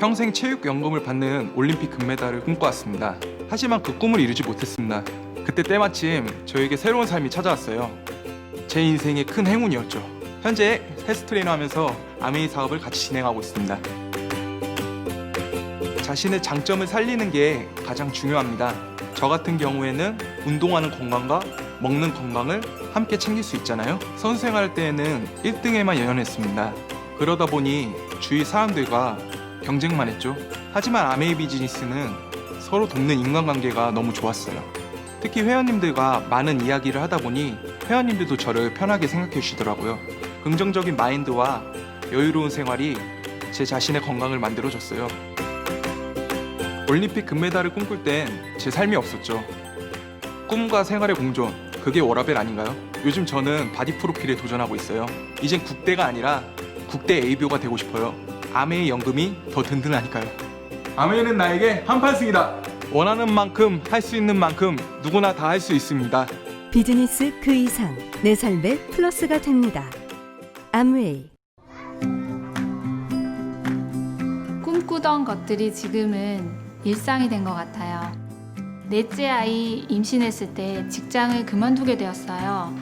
평생 체육연금을 받는 올림픽 금메달을 꿈꿔왔습니다. 하지만 그 꿈을 이루지 못했습니다. 그때 때마침 저에게 새로운 삶이 찾아왔어요. 제 인생의 큰 행운이었죠. 현재 헬스 트레이너 하면서 아메이 사업을 같이 진행하고 있습니다. 자신의 장점을 살리는 게 가장 중요합니다. 저 같은 경우에는 운동하는 건강과 먹는 건강을 함께 챙길 수 있잖아요. 선수 생활 때에는 1등에만 연연했습니다. 그러다 보니 주위 사람들과 경쟁만 했죠. 하지만 아메이 비즈니스는 서로 돕는 인간관계가 너무 좋았어요. 특히 회원님들과 많은 이야기를 하다 보니 회원님들도 저를 편하게 생각해 주시더라고요. 긍정적인 마인드와 여유로운 생활이 제 자신의 건강을 만들어줬어요. 올림픽 금메달을 꿈꿀 땐 제 삶이 없었죠. 꿈과 생활의 공존, 그게 워라밸 아닌가요? 요즘 저는 바디 프로필에 도전하고 있어요. 이젠 국대가 아니라 국대 ABO가 되고 싶어요. 아메이 연금이 더 든든하니까요. 아메이는 나에게 한판승이다. 원하는 만큼 할 수 있는 만큼 누구나 다 할 수 있습니다. 비즈니스 그 이상 내 삶의 플러스가 됩니다. 암웨이. 꿈꾸던 것들이 지금은 일상이 된 것 같아요. 넷째 아이 임신했을 때 직장을 그만두게 되었어요.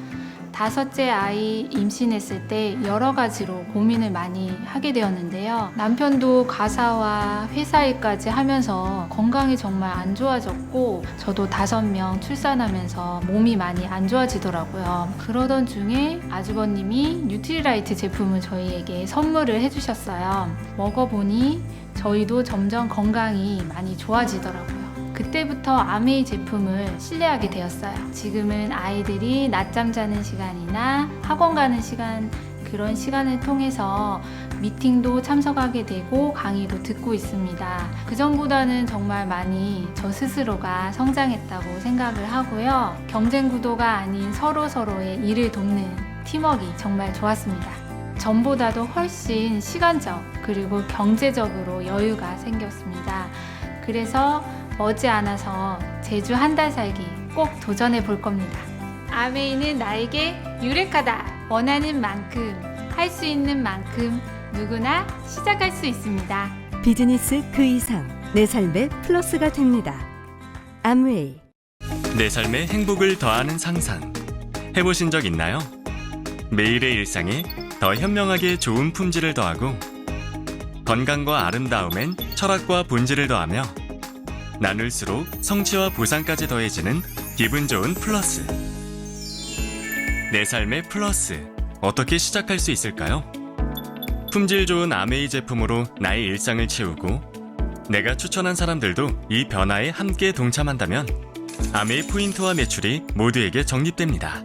다섯째 아이 임신했을 때 여러 가지로 고민을 많이 하게 되었는데요. 남편도 가사와 회사 일까지 하면서 건강이 정말 안 좋아졌고 저도 5명 출산하면서 몸이 많이 안 좋아지더라고요. 그러던 중에 아주버님이 뉴트리라이트 제품을 저희에게 선물을 해주셨어요. 먹어보니 저희도 점점 건강이 많이 좋아지더라고요. 그때부터 아메이 제품을 신뢰하게 되었어요. 지금은 아이들이 낮잠 자는 시간이나 학원 가는 시간, 그런 시간을 통해서 미팅도 참석하게 되고 강의도 듣고 있습니다. 그전보다는 정말 많이 저 스스로가 성장했다고 생각을 하고요. 경쟁 구도가 아닌 서로서로의 일을 돕는 팀워크가 정말 좋았습니다. 전보다도 훨씬 시간적 그리고 경제적으로 여유가 생겼습니다. 그래서 머지않아서 제주 한 달 살기 꼭 도전해 볼 겁니다. 아메이는 나에게 유력하다. 원하는 만큼, 할 수 있는 만큼 누구나 시작할 수 있습니다. 비즈니스 그 이상 내 삶의 플러스가 됩니다. 암웨이. 내 삶에 행복을 더하는 상상 해보신 적 있나요? 매일의 일상에 더 현명하게 좋은 품질을 더하고 건강과 아름다움엔 철학과 본질을 더하며 나눌수록 성취와 보상까지 더해지는 기분 좋은 플러스. 내 삶의 플러스, 어떻게 시작할 수 있을까요? 품질 좋은 아메이 제품으로 나의 일상을 채우고 내가 추천한 사람들도 이 변화에 함께 동참한다면 아메이 포인트와 매출이 모두에게 적립됩니다.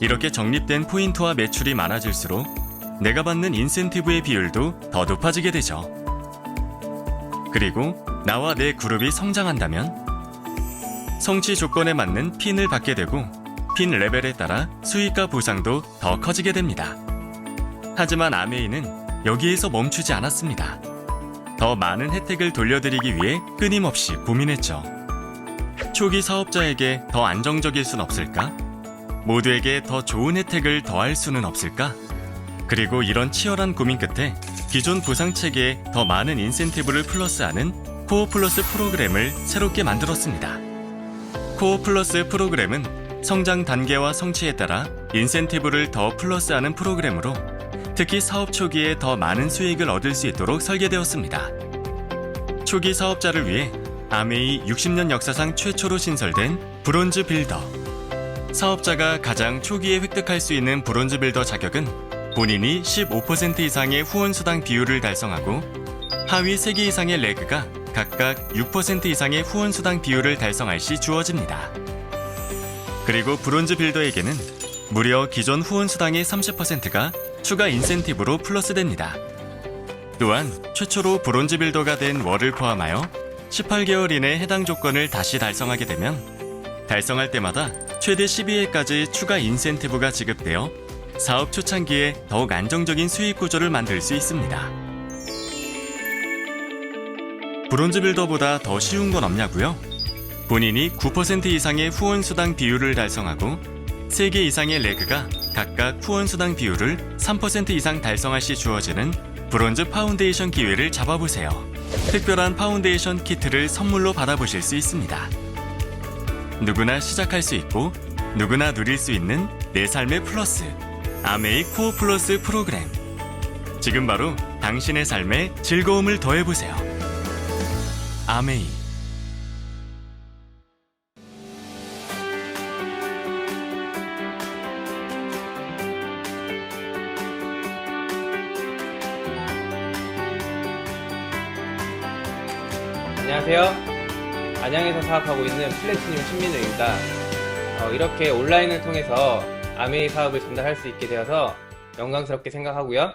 이렇게 적립된 포인트와 매출이 많아질수록 내가 받는 인센티브의 비율도 더 높아지게 되죠. 그리고 나와 내 그룹이 성장한다면 성취 조건에 맞는 핀을 받게 되고 핀 레벨에 따라 수익과 보상도 더 커지게 됩니다. 하지만 아메이는 여기에서 멈추지 않았습니다. 더 많은 혜택을 돌려드리기 위해 끊임없이 고민했죠. 초기 사업자에게 더 안정적일 순 없을까? 모두에게 더 좋은 혜택을 더할 수는 없을까? 그리고 이런 치열한 고민 끝에 기존 보상 체계에 더 많은 인센티브를 플러스하는 코어 플러스 프로그램을 새롭게 만들었습니다. 코어 플러스 프로그램은 성장 단계와 성취에 따라 인센티브를 더 플러스하는 프로그램으로 특히 사업 초기에 더 많은 수익을 얻을 수 있도록 설계되었습니다. 초기 사업자를 위해 아메이 60년 역사상 최초로 신설된 브론즈 빌더. 사업자가 가장 초기에 획득할 수 있는 브론즈 빌더 자격은 본인이 15% 이상의 후원수당 비율을 달성하고 하위 3개 이상의 레그가 각각 6% 이상의 후원수당 비율을 달성할 시 주어집니다. 그리고 브론즈 빌더에게는 무려 기존 후원수당의 30%가 추가 인센티브로 플러스됩니다. 또한 최초로 브론즈 빌더가 된 월을 포함하여 18개월 이내 해당 조건을 다시 달성하게 되면 달성할 때마다 최대 12회까지 추가 인센티브가 지급되어 사업 초창기에 더욱 안정적인 수익 구조를 만들 수 있습니다. 브론즈 빌더보다 더 쉬운 건 없냐고요? 본인이 9% 이상의 후원수당 비율을 달성하고 3개 이상의 레그가 각각 후원수당 비율을 3% 이상 달성할 시 주어지는 브론즈 파운데이션 기회를 잡아보세요. 특별한 파운데이션 키트를 선물로 받아보실 수 있습니다. 누구나 시작할 수 있고 누구나 누릴 수 있는 내 삶의 플러스 아메이 코어 플러스 프로그램. 지금 바로 당신의 삶에 즐거움을 더해보세요. 아메이. 안녕하세요. 안양에서 사업하고 있는 플래티늄 신민우입니다. 이렇게 온라인을 통해서 아메이 사업을 전달할 수 있게 되어서 영광스럽게 생각하고요.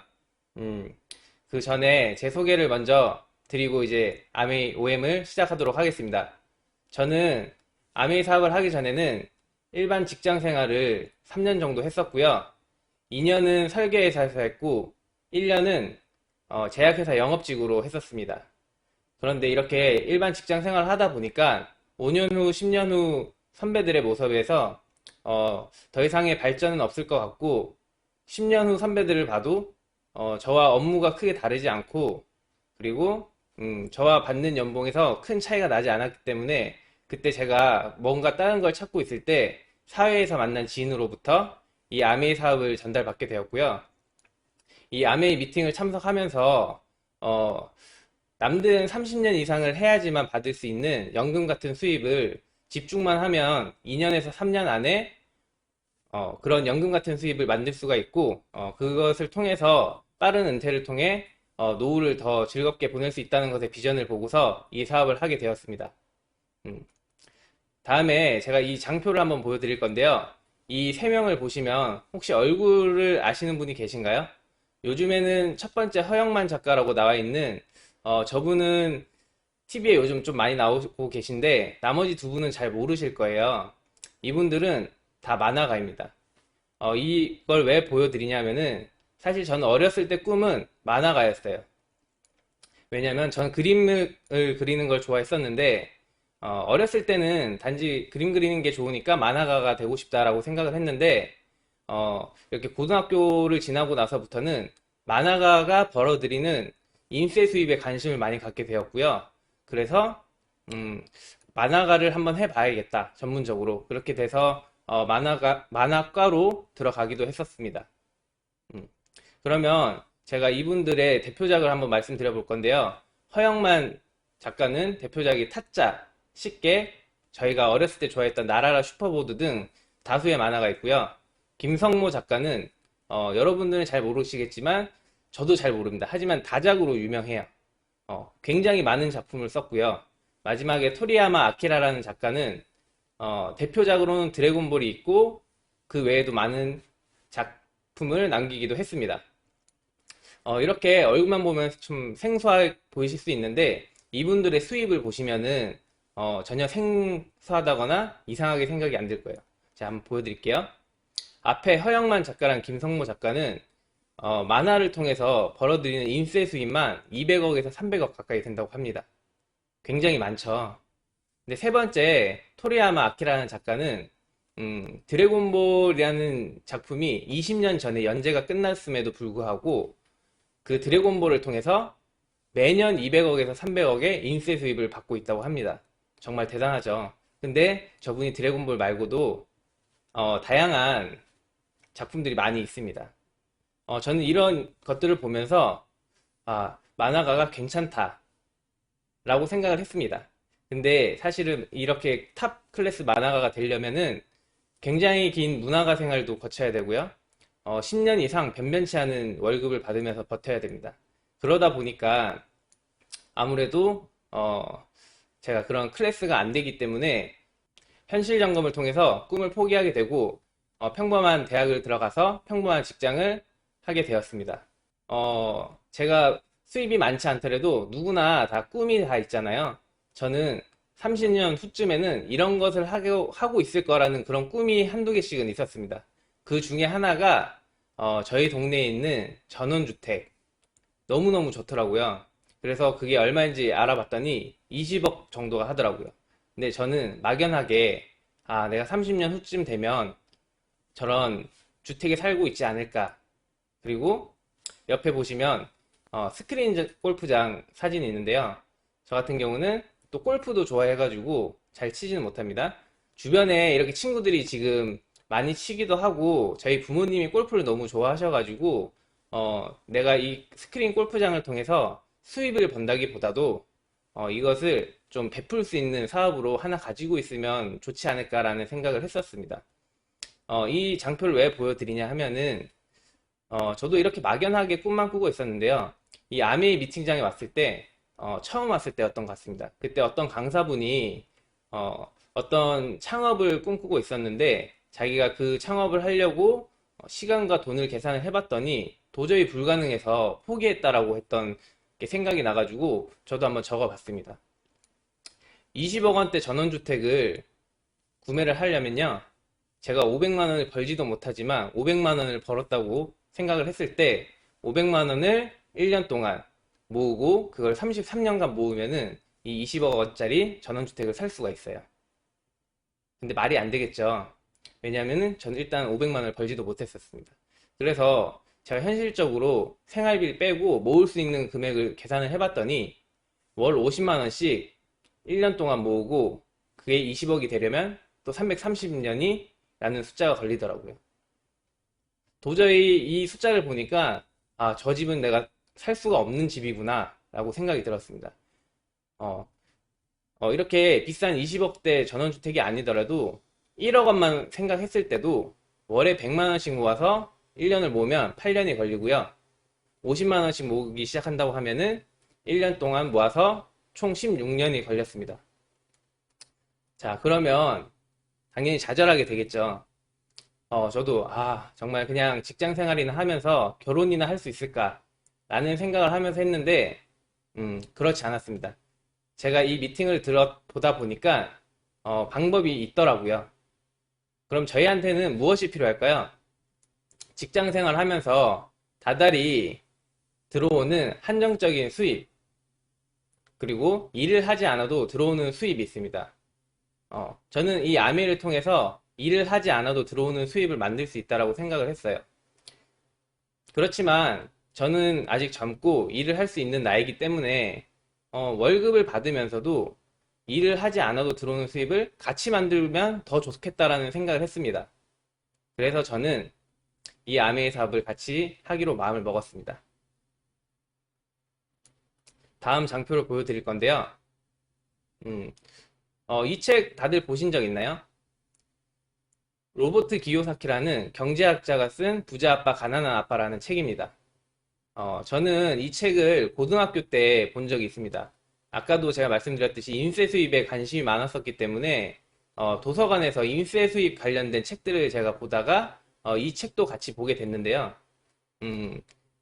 그 전에 제 소개를 먼저 드리고 이제 아메이 OM을 시작하도록 하겠습니다. 저는 아메이 사업을 하기 전에는 일반 직장 생활을 3년 정도 했었고요. 2년은 설계회사에서 했고 1년은 제약회사 영업직으로 했었습니다. 그런데 이렇게 일반 직장 생활을 하다 보니까 5년 후, 10년 후 선배들의 모습에서 더 이상의 발전은 없을 것 같고 10년 후 선배들을 봐도 저와 업무가 크게 다르지 않고 그리고 저와 받는 연봉에서 큰 차이가 나지 않았기 때문에 그때 제가 뭔가 다른 걸 찾고 있을 때 사회에서 만난 지인으로부터 이 아메이 사업을 전달받게 되었고요. 이 아메이 미팅을 참석하면서 남들은 30년 이상을 해야지만 받을 수 있는 연금 같은 수입을 집중만 하면 2년에서 3년 안에 그런 연금 같은 수입을 만들 수가 있고 그것을 통해서 빠른 은퇴를 통해 노후를 더 즐겁게 보낼 수 있다는 것에 비전을 보고서 이 사업을 하게 되었습니다. 다음에 제가 이 장표를 한번 보여드릴 건데요. 이 세 명을 보시면 혹시 얼굴을 아시는 분이 계신가요? 요즘에는 첫 번째 허영만 작가라고 나와 있는 저분은 TV에 요즘 좀 많이 나오고 계신데 나머지 두 분은 잘 모르실 거예요. 이분들은 다 만화가입니다. 이걸 왜 보여드리냐면은 사실 저는 어렸을 때 꿈은 만화가였어요. 왜냐면 저는 그림을 그리는 걸 좋아했었는데 어렸을 때는 단지 그림 그리는 게 좋으니까 만화가가 되고 싶다라고 생각을 했는데 이렇게 고등학교를 지나고 나서부터는 만화가가 벌어들이는 인세 수입에 관심을 많이 갖게 되었고요. 그래서 만화가를 한번 해봐야겠다 전문적으로 그렇게 돼서 만화과로 들어가기도 했었습니다. 그러면 제가 이분들의 대표작을 한번 말씀드려 볼 건데요. 허영만 작가는 대표작이 타짜, 쉽게, 저희가 어렸을 때 좋아했던 나라라 슈퍼보드 등 다수의 만화가 있고요. 김성모 작가는 여러분들은 잘 모르시겠지만 저도 잘 모릅니다. 하지만 다작으로 유명해요. 굉장히 많은 작품을 썼고요. 마지막에 토리야마 아키라라는 작가는 대표작으로는 드래곤볼이 있고 그 외에도 많은 작품을 남기기도 했습니다. 이렇게 얼굴만 보면 좀 생소해 보이실 수 있는데 이분들의 수입을 보시면은 전혀 생소하다거나 이상하게 생각이 안 들 거예요. 자, 한번 보여드릴게요. 앞에 허영만 작가랑 김성모 작가는 만화를 통해서 벌어들이는 인세 수입만 200억에서 300억 가까이 된다고 합니다. 굉장히 많죠. 근데 세 번째 토리야마 아키라는 작가는 드래곤볼이라는 작품이 20년 전에 연재가 끝났음에도 불구하고 그 드래곤볼을 통해서 매년 200억에서 300억의 인세 수입을 받고 있다고 합니다. 정말 대단하죠. 근데 저분이 드래곤볼 말고도 다양한 작품들이 많이 있습니다. 저는 이런 것들을 보면서 만화가가 괜찮다 라고 생각을 했습니다. 근데 사실은 이렇게 탑 클래스 만화가가 되려면은 굉장히 긴 문화가 생활도 거쳐야 되고요. 10년 이상 변변치 않은 월급을 받으면서 버텨야 됩니다. 그러다 보니까 아무래도 제가 그런 클래스가 안 되기 때문에 현실 점검을 통해서 꿈을 포기하게 되고 평범한 대학을 들어가서 평범한 직장을 하게 되었습니다. 제가 수입이 많지 않더라도 누구나 다 꿈이 다 있잖아요. 저는 30년 후쯤에는 이런 것을 하고 있을 거라는 그런 꿈이 한두 개씩은 있었습니다. 그 중에 하나가 저희 동네에 있는 전원주택. 너무너무 좋더라고요. 그래서 그게 얼마인지 알아봤더니 20억 정도가 하더라고요. 근데 저는 막연하게 내가 30년 후쯤 되면 저런 주택에 살고 있지 않을까. 그리고 옆에 보시면 스크린 골프장 사진이 있는데요. 저 같은 경우는 또 골프도 좋아해가지고 잘 치지는 못합니다. 주변에 이렇게 친구들이 지금 많이 치기도 하고 저희 부모님이 골프를 너무 좋아하셔가지고 내가 이 스크린 골프장을 통해서 수입을 번다기보다도 이것을 좀 베풀 수 있는 사업으로 하나 가지고 있으면 좋지 않을까라는 생각을 했었습니다. 이 장표를 왜 보여드리냐 하면은 저도 이렇게 막연하게 꿈만 꾸고 있었는데요. 이 아메이 미팅장에 왔을 때 처음 왔을 때였던 것 같습니다. 그때 어떤 강사분이 어떤 창업을 꿈꾸고 있었는데 자기가 그 창업을 하려고 시간과 돈을 계산을 해봤더니 도저히 불가능해서 포기했다라고 했던 게 생각이 나가지고 저도 한번 적어봤습니다. 20억 원대 전원주택을 구매를 하려면요. 제가 500만 원을 벌지도 못하지만 500만 원을 벌었다고 생각을 했을 때 500만 원을 1년 동안 모으고 그걸 33년간 모으면은 이 20억 원짜리 전원주택을 살 수가 있어요. 근데 말이 안 되겠죠. 왜냐면은 저는 일단 500만 원을 벌지도 못했었습니다. 그래서 제가 현실적으로 생활비를 빼고 모을 수 있는 금액을 계산을 해봤더니 월 50만 원씩 1년 동안 모으고 그게 20억이 되려면 또 330년이 라는 숫자가 걸리더라고요. 도저히 이 숫자를 보니까 저 집은 내가 살 수가 없는 집이구나 라고 생각이 들었습니다. 이렇게 비싼 20억대 전원주택이 아니더라도 1억 원만 생각했을 때도 월에 100만 원씩 모아서 1년을 모으면 8년이 걸리고요. 50만 원씩 모으기 시작한다고 하면은 1년 동안 모아서 총 16년이 걸렸습니다. 자, 그러면 당연히 좌절하게 되겠죠. 저도 정말 그냥 직장 생활이나 하면서 결혼이나 할 수 있을까 라는 생각을 하면서 했는데 그렇지 않았습니다. 제가 이 미팅을 들어보다 보니까 방법이 있더라고요. 그럼 저희한테는 무엇이 필요할까요? 직장 생활 하면서 다달이 들어오는 한정적인 수입, 그리고 일을 하지 않아도 들어오는 수입이 있습니다. 저는 이 아메이를 통해서 일을 하지 않아도 들어오는 수입을 만들 수 있다고 생각을 했어요. 그렇지만 저는 아직 젊고 일을 할 수 있는 나이기 때문에 월급을 받으면서도 일을 하지 않아도 들어오는 수입을 같이 만들면 더 좋겠다라는 생각을 했습니다. 그래서 저는 이 아메이 사업을 같이 하기로 마음을 먹었습니다. 다음 장표를 보여드릴 건데요. 이 책 다들 보신 적 있나요? 로버트 기요사키라는 경제학자가 쓴 부자 아빠 가난한 아빠라는 책입니다. 저는 이 책을 고등학교 때 본 적이 있습니다. 아까도 제가 말씀드렸듯이 인세 수입에 관심이 많았었기 때문에 도서관에서 인세 수입 관련된 책들을 제가 보다가 이 책도 같이 보게 됐는데요.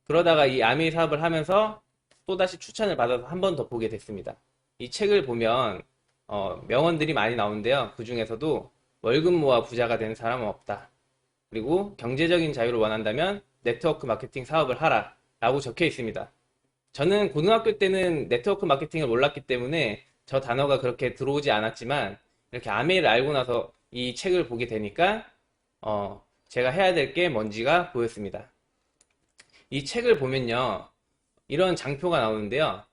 그러다가 이 아메이 사업을 하면서 또다시 추천을 받아서 한 번 더 보게 됐습니다. 이 책을 보면 명언들이 많이 나오는데요. 그 중에서도 월급 모아 부자가 되는 사람은 없다. 그리고 경제적인 자유를 원한다면 네트워크 마케팅 사업을 하라 라고 적혀 있습니다. 저는 고등학교 때는 네트워크 마케팅을 몰랐기 때문에 저 단어가 그렇게 들어오지 않았지만 이렇게 아메이를 알고 나서 이 책을 보게 되니까 제가 해야 될 게 뭔지가 보였습니다. 이 책을 보면요. 이런 장표가 나오는데요.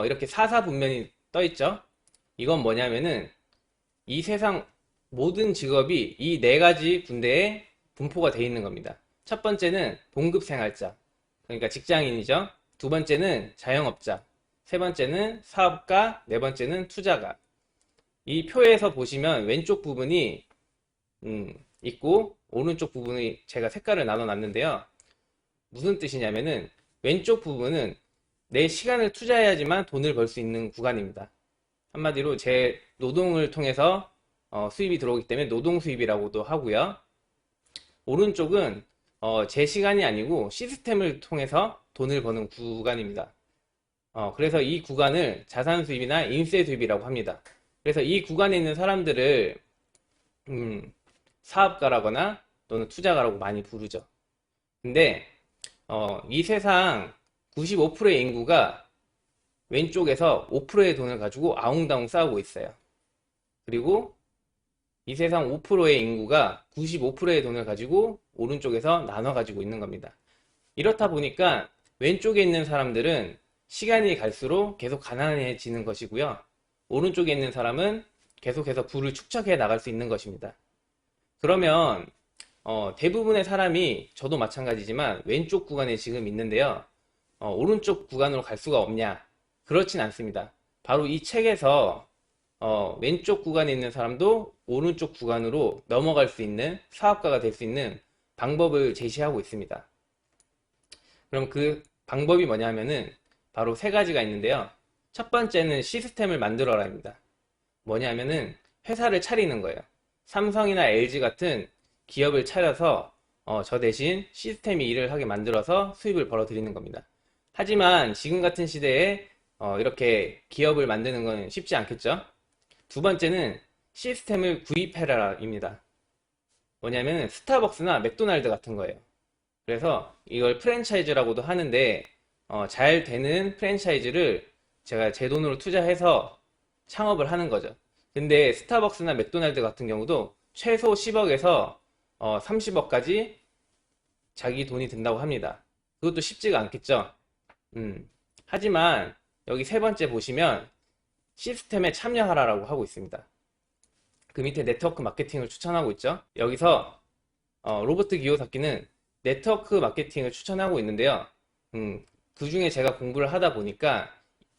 이렇게 사사분면이 떠 있죠. 이건 뭐냐면은 이 세상 모든 직업이 이 네 가지 군데에 분포가 되어 있는 겁니다. 첫 번째는 봉급생활자, 그러니까 직장인이죠. 두 번째는 자영업자, 세 번째는 사업가, 네 번째는 투자가. 이 표에서 보시면 왼쪽 부분이 있고 오른쪽 부분이 제가 색깔을 나눠 놨는데요. 무슨 뜻이냐면은 왼쪽 부분은 내 시간을 투자해야지만 돈을 벌 수 있는 구간입니다. 한마디로 제 노동을 통해서 수입이 들어오기 때문에 노동 수입이라고도 하고요. 오른쪽은 제 시간이 아니고 시스템을 통해서 돈을 버는 구간입니다. 그래서 이 구간을 자산 수입이나 인세 수입이라고 합니다. 그래서 이 구간에 있는 사람들을 사업가라거나 또는 투자가라고 많이 부르죠. 근데 이 세상 95%의 인구가 왼쪽에서 5%의 돈을 가지고 아웅다웅 싸우고 있어요. 그리고 이 세상 5%의 인구가 95%의 돈을 가지고 오른쪽에서 나눠 가지고 있는 겁니다. 이렇다 보니까 왼쪽에 있는 사람들은 시간이 갈수록 계속 가난해지는 것이고요. 오른쪽에 있는 사람은 계속해서 부를 축적해 나갈 수 있는 것입니다. 그러면 대부분의 사람이, 저도 마찬가지지만 왼쪽 구간에 지금 있는데요. 오른쪽 구간으로 갈 수가 없냐? 그렇진 않습니다. 바로 이 책에서 왼쪽 구간에 있는 사람도 오른쪽 구간으로 넘어갈 수 있는, 사업가가 될 수 있는 방법을 제시하고 있습니다. 그럼 그 방법이 뭐냐면은 바로 세 가지가 있는데요. 첫 번째는 시스템을 만들어라입니다. 뭐냐면은 회사를 차리는 거예요. 삼성이나 LG 같은 기업을 차려서 저 대신 시스템이 일을 하게 만들어서 수입을 벌어들이는 겁니다. 하지만 지금 같은 시대에 이렇게 기업을 만드는 건 쉽지 않겠죠? 두 번째는 시스템을 구입해라입니다. 뭐냐면 스타벅스나 맥도날드 같은 거예요. 그래서 이걸 프랜차이즈라고도 하는데 잘 되는 프랜차이즈를 제가 제 돈으로 투자해서 창업을 하는 거죠. 근데 스타벅스나 맥도날드 같은 경우도 최소 10억에서 30억까지 자기 돈이 든다고 합니다. 그것도 쉽지가 않겠죠. 하지만 여기 세 번째 보시면 시스템에 참여하라라고 하고 있습니다. 그 밑에 네트워크 마케팅을 추천하고 있죠. 여기서 로버트 기요사키는 네트워크 마케팅을 추천하고 있는데요. 그 중에 제가 공부를 하다 보니까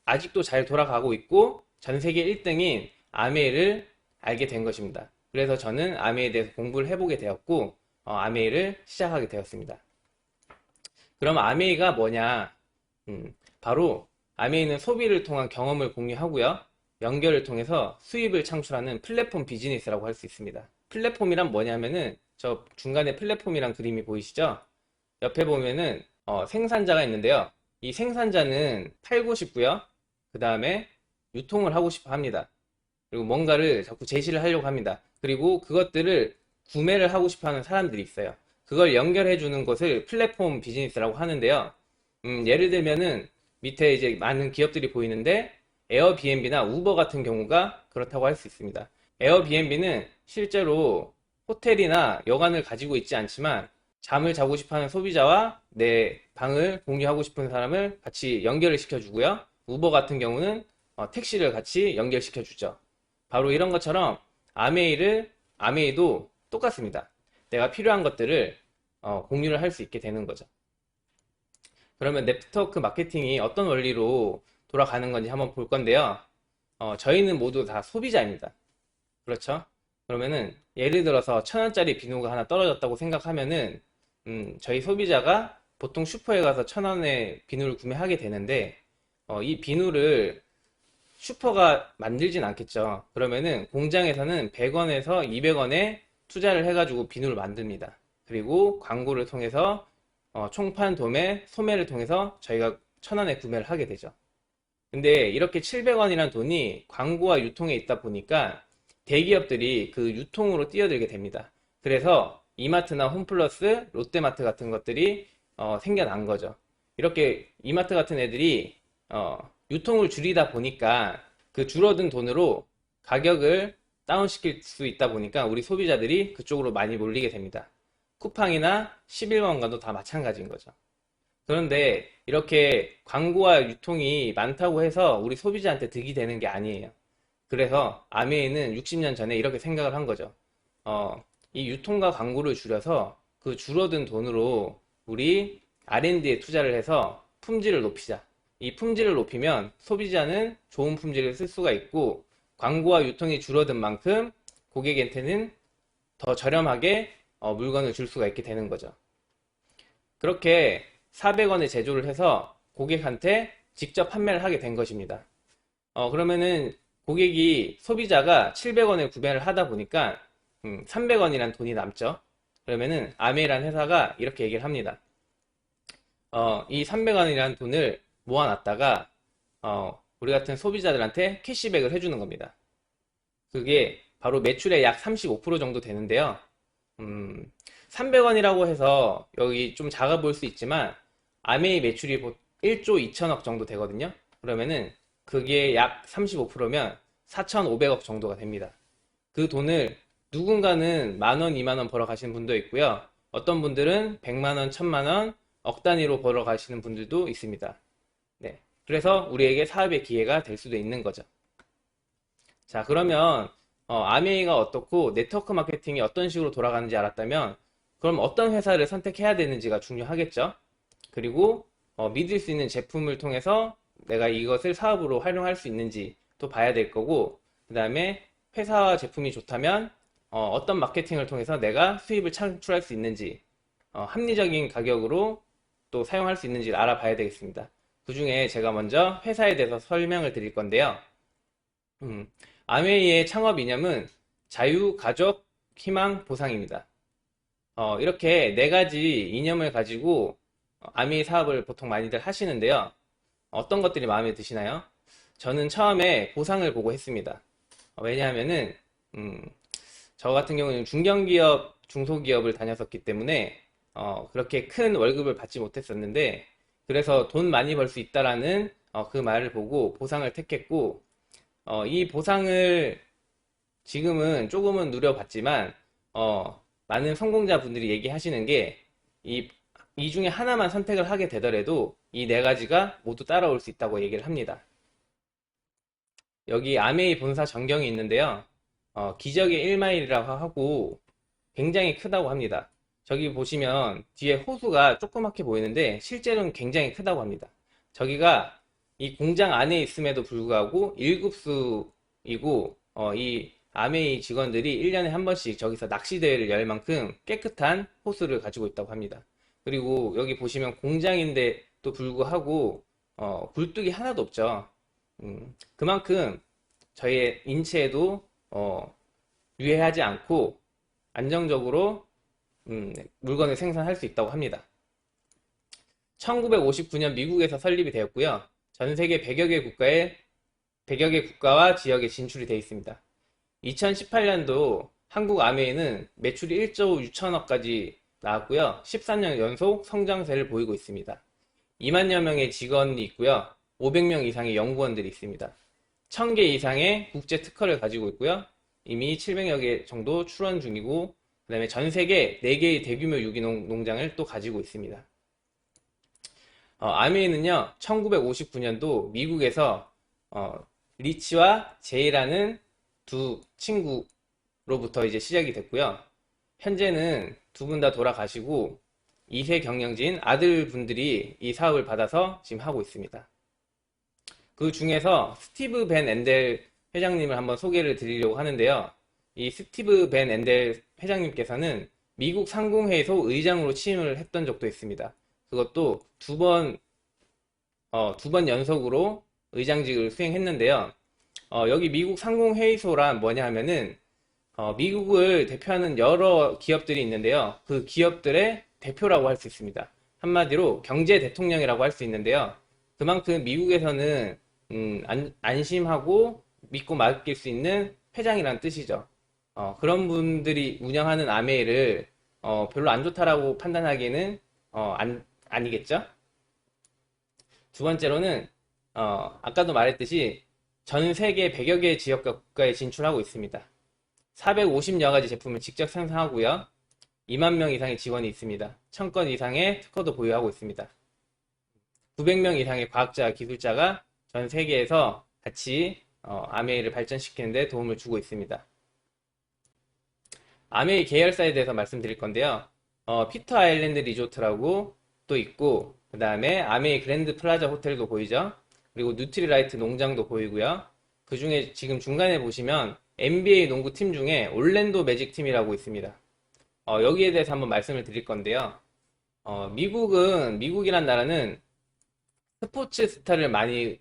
아직도 잘 돌아가고 있고 전 세계 1등인 아메이를 알게 된 것입니다. 그래서 저는 아메이에 대해서 공부를 해보게 되었고 아메이를 시작하게 되었습니다. 그럼 아메이가 뭐냐? 바로 아메이는 소비를 통한 경험을 공유하고요. 연결을 통해서 수입을 창출하는 플랫폼 비즈니스라고 할 수 있습니다. 플랫폼이란 뭐냐면은 저 중간에 플랫폼이란 그림이 보이시죠? 옆에 보면은 생산자가 있는데요. 이 생산자는 팔고 싶고요. 그 다음에 유통을 하고 싶어 합니다. 그리고 뭔가를 자꾸 제시를 하려고 합니다. 그리고 그것들을 구매를 하고 싶어 하는 사람들이 있어요. 그걸 연결해 주는 것을 플랫폼 비즈니스라고 하는데요. 예를 들면은 밑에 이제 많은 기업들이 보이는데 에어비앤비나 우버 같은 경우가 그렇다고 할 수 있습니다. 에어비앤비는 실제로 호텔이나 여관을 가지고 있지 않지만 잠을 자고 싶어 하는 소비자와 내 방을 공유하고 싶은 사람을 같이 연결을 시켜주고요. 우버 같은 경우는 택시를 같이 연결시켜 주죠. 바로 이런 것처럼 아메이도 똑같습니다. 내가 필요한 것들을 공유를 할 수 있게 되는 거죠. 그러면 네트워크 마케팅이 어떤 원리로 돌아가는 건지 한번 볼 건데요. 저희는 모두 다 소비자입니다. 그렇죠? 그러면은 예를 들어서 1,000원짜리 비누가 하나 떨어졌다고 생각하면은 저희 소비자가 보통 슈퍼에 가서 1,000원에 비누를 구매하게 되는데 이 비누를 슈퍼가 만들진 않겠죠. 그러면은 공장에서는 100원에서 200원에 투자를 해가지고 비누를 만듭니다. 그리고 광고를 통해서 총판, 도매, 소매를 통해서 저희가 1,000원에 구매를 하게 되죠. 근데 이렇게 700원이라는 돈이 광고와 유통에 있다 보니까 대기업들이 그 유통으로 뛰어들게 됩니다. 그래서 이마트나 홈플러스, 롯데마트 같은 것들이 생겨난 거죠. 이렇게 이마트 같은 애들이 유통을 줄이다 보니까 그 줄어든 돈으로 가격을 다운시킬 수 있다 보니까 우리 소비자들이 그쪽으로 많이 몰리게 됩니다. 쿠팡이나 11번가도 다 마찬가지인 거죠. 그런데 이렇게 광고와 유통이 많다고 해서 우리 소비자한테 득이 되는 게 아니에요. 그래서 아메이는 60년 전에 이렇게 생각을 한 거죠. 이 유통과 광고를 줄여서 그 줄어든 돈으로 우리 R&D에 투자를 해서 품질을 높이자. 이 품질을 높이면 소비자는 좋은 품질을 쓸 수가 있고 광고와 유통이 줄어든 만큼 고객한테는 더 저렴하게 물건을 줄 수가 있게 되는 거죠. 그렇게 400원에 제조를 해서 고객한테 직접 판매를 하게 된 것입니다. 그러면은 소비자가 700원에 구매를 하다 보니까 300원이란 돈이 남죠. 그러면은 아메이라는 회사가 이렇게 얘기를 합니다. 이 300원이라는 돈을 모아놨다가 우리 같은 소비자들한테 캐시백을 해주는 겁니다. 그게 바로 매출의 약 35% 정도 되는데요. 300원이라고 해서 여기 좀 작아 보일 수 있지만 아메이 매출이 1조 2천억 정도 되거든요. 그러면은 그게 약 35%면 4,500억 정도가 됩니다. 그 돈을 누군가는 10,000원, 20,000원 벌어 가시는 분도 있고요. 어떤 분들은 100만원, 1000만원, 억 단위로 벌어 가시는 분들도 있습니다. 네. 그래서 우리에게 사업의 기회가 될 수도 있는 거죠. 자, 그러면 아메이가 어떻고 네트워크 마케팅이 어떤 식으로 돌아가는지 알았다면 그럼 어떤 회사를 선택해야 되는지가 중요하겠죠. 그리고 믿을 수 있는 제품을 통해서 내가 이것을 사업으로 활용할 수 있는지 또 봐야 될 거고, 그 다음에 회사와 제품이 좋다면 어떤 마케팅을 통해서 내가 수입을 창출할 수 있는지, 합리적인 가격으로 또 사용할 수 있는지를 알아봐야 되겠습니다. 그 중에 제가 먼저 회사에 대해서 설명을 드릴 건데요. 아메이의 창업 이념은 자유, 가족, 희망, 보상입니다. 이렇게 네 가지 이념을 가지고 아메이 사업을 보통 많이들 하시는데요. 어떤 것들이 마음에 드시나요? 저는 처음에 보상을 보고 했습니다. 왜냐하면은 저 같은 경우는 중견기업, 중소기업을 다녔었기 때문에 그렇게 큰 월급을 받지 못했었는데, 그래서 돈 많이 벌 수 있다라는 그 말을 보고 보상을 택했고, 이 보상을 지금은 조금은 누려봤지만 많은 성공자분들이 얘기하시는 게 이 중에 하나만 선택을 하게 되더라도 이 네 가지가 모두 따라올 수 있다고 얘기를 합니다. 여기 아메이 본사 전경이 있는데요. 기적의 1마일이라고 하고 굉장히 크다고 합니다. 저기 보시면 뒤에 호수가 조그맣게 보이는데 실제로는 굉장히 크다고 합니다. 저기가 이 공장 안에 있음에도 불구하고 1급수이고 이 아메이 직원들이 1년에 한 번씩 저기서 낚시대회를 열 만큼 깨끗한 호수를 가지고 있다고 합니다. 그리고 여기 보시면 공장인데도 불구하고 굴뚝이 하나도 없죠. 그만큼 저희의 인체에도 유해하지 않고 안정적으로 물건을 생산할 수 있다고 합니다. 1959년 미국에서 설립이 되었고요. 전 세계 100여 개 국가와 지역에 진출이 되어 있습니다. 2018년도 한국 아메이는 매출이 1조 6천억까지 나왔고요. 13년 연속 성장세를 보이고 있습니다. 2만여 명의 직원이 있고요. 500명 이상의 연구원들이 있습니다. 1000개 이상의 국제 특허를 가지고 있고요. 이미 700여 개 정도 출원 중이고, 그 다음에 전 세계 4개의 대규모 유기농 농장을 또 가지고 있습니다. 아메이는요, 1959년도 미국에서 리치와 제이라는 두 친구로부터 이제 시작이 됐고요. 현재는 두 분 다 돌아가시고 2세 경영진 아들분들이 이 사업을 받아서 지금 하고 있습니다. 그 중에서 스티브 벤 엔델 회장님을 한번 소개를 드리려고 하는데요. 이 스티브 벤 엔델 회장님께서는 미국 상공회의소 의장으로 취임을 했던 적도 있습니다. 그것도 두 번 연속으로 의장직을 수행했는데요. 여기 미국 상공회의소란 뭐냐 하면은 미국을 대표하는 여러 기업들이 있는데요. 그 기업들의 대표라고 할 수 있습니다. 한마디로 경제 대통령이라고 할 수 있는데요. 그만큼 미국에서는 안심하고 믿고 맡길 수 있는 회장이란 뜻이죠. 그런 분들이 운영하는 아메이를 별로 안 좋다라고 판단하기에는 아니겠죠? 두 번째로는 아까도 말했듯이 전 세계 100여 개의 지역과 국가에 진출하고 있습니다. 450여 가지 제품을 직접 생산하고요. 2만 명 이상의 직원이 있습니다. 1000건 이상의 특허도 보유하고 있습니다. 900명 이상의 과학자, 기술자가 전 세계에서 같이 아메이를 발전시키는 데 도움을 주고 있습니다. 아메이 계열사에 대해서 말씀드릴 건데요. 피터 아일랜드 리조트라고 또 있고, 그 다음에 아메이 그랜드 플라자 호텔도 보이죠. 그리고 뉴트리라이트 농장도 보이고요. 그 중에 지금 중간에 보시면 NBA 농구팀 중에 올랜도 매직 팀이라고 있습니다. 여기에 대해서 한번 말씀을 드릴 건데요. 미국이란 나라는 스포츠 스타를 많이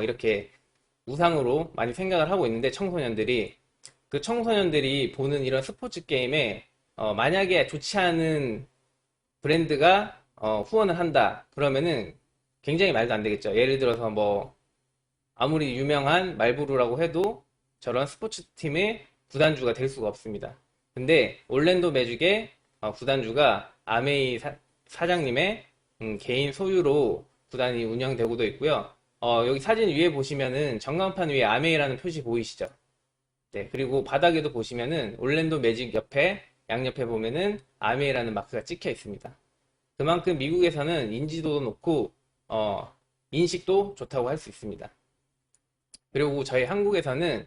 이렇게 우상으로 많이 생각을 하고 있는데, 그 청소년들이 보는 이런 스포츠 게임에 만약에 좋지 않은 브랜드가 후원을 한다 그러면은 굉장히 말도 안 되겠죠. 예를 들어서 뭐 아무리 유명한 말브루라고 해도 저런 스포츠 팀의 구단주가 될 수가 없습니다. 근데 올랜도 매직의 구단주가 아메이 사장님의 개인 소유로 구단이 운영되고도 있고요. 여기 사진 위에 보시면은 전광판 위에 아메이라는 표시 보이시죠? 네, 그리고 바닥에도 보시면은 올랜도 매직 옆에 양옆에 보면은 아메이라는 마크가 찍혀 있습니다. 그만큼 미국에서는 인지도도 높고 인식도 좋다고 할 수 있습니다. 그리고 저희 한국에서는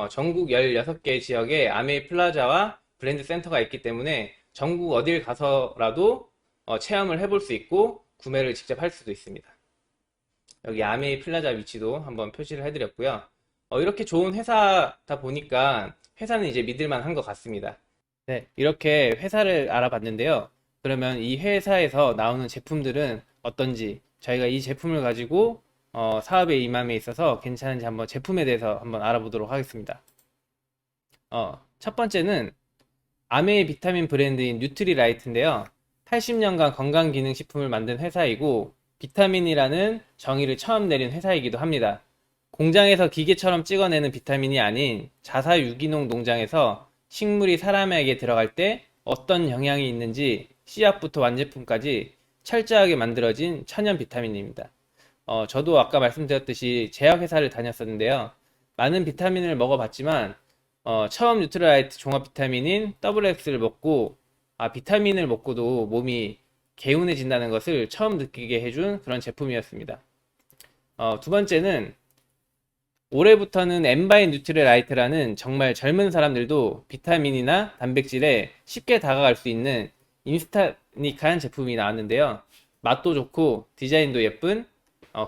전국 16개 지역에 아메이 플라자와 브랜드 센터가 있기 때문에 전국 어딜 가서라도 체험을 해볼 수 있고 구매를 직접 할 수도 있습니다. 여기 아메이 플라자 위치도 한번 표시를 해드렸고요. 이렇게 좋은 회사다 보니까 회사는 이제 믿을만 한 것 같습니다. 네, 이렇게 회사를 알아봤는데요. 그러면 이 회사에서 나오는 제품들은 어떤지, 저희가 이 제품을 가지고 사업에 임함에 있어서 괜찮은지 한번 제품에 대해서 한번 알아보도록 하겠습니다. 첫 번째는 아메이 비타민 브랜드인 뉴트리라이트인데요. 80년간 건강기능식품을 만든 회사이고 비타민이라는 정의를 처음 내린 회사이기도 합니다. 공장에서 기계처럼 찍어내는 비타민이 아닌 자사 유기농 농장에서 식물이 사람에게 들어갈 때 어떤 영향이 있는지 씨앗부터 완제품까지 철저하게 만들어진 천연 비타민입니다. 저도 아까 말씀드렸듯이 제약회사를 다녔었는데요. 많은 비타민을 먹어봤지만 처음 뉴트리라이트 종합 비타민인 WX를 먹고 비타민을 먹고도 몸이 개운해진다는 것을 처음 느끼게 해준 그런 제품이었습니다. 두 번째는 올해부터는 엠바이 뉴트리라이트라는 정말 젊은 사람들도 비타민이나 단백질에 쉽게 다가갈 수 있는 인스타닉한 제품이 나왔는데요. 맛도 좋고 디자인도 예쁜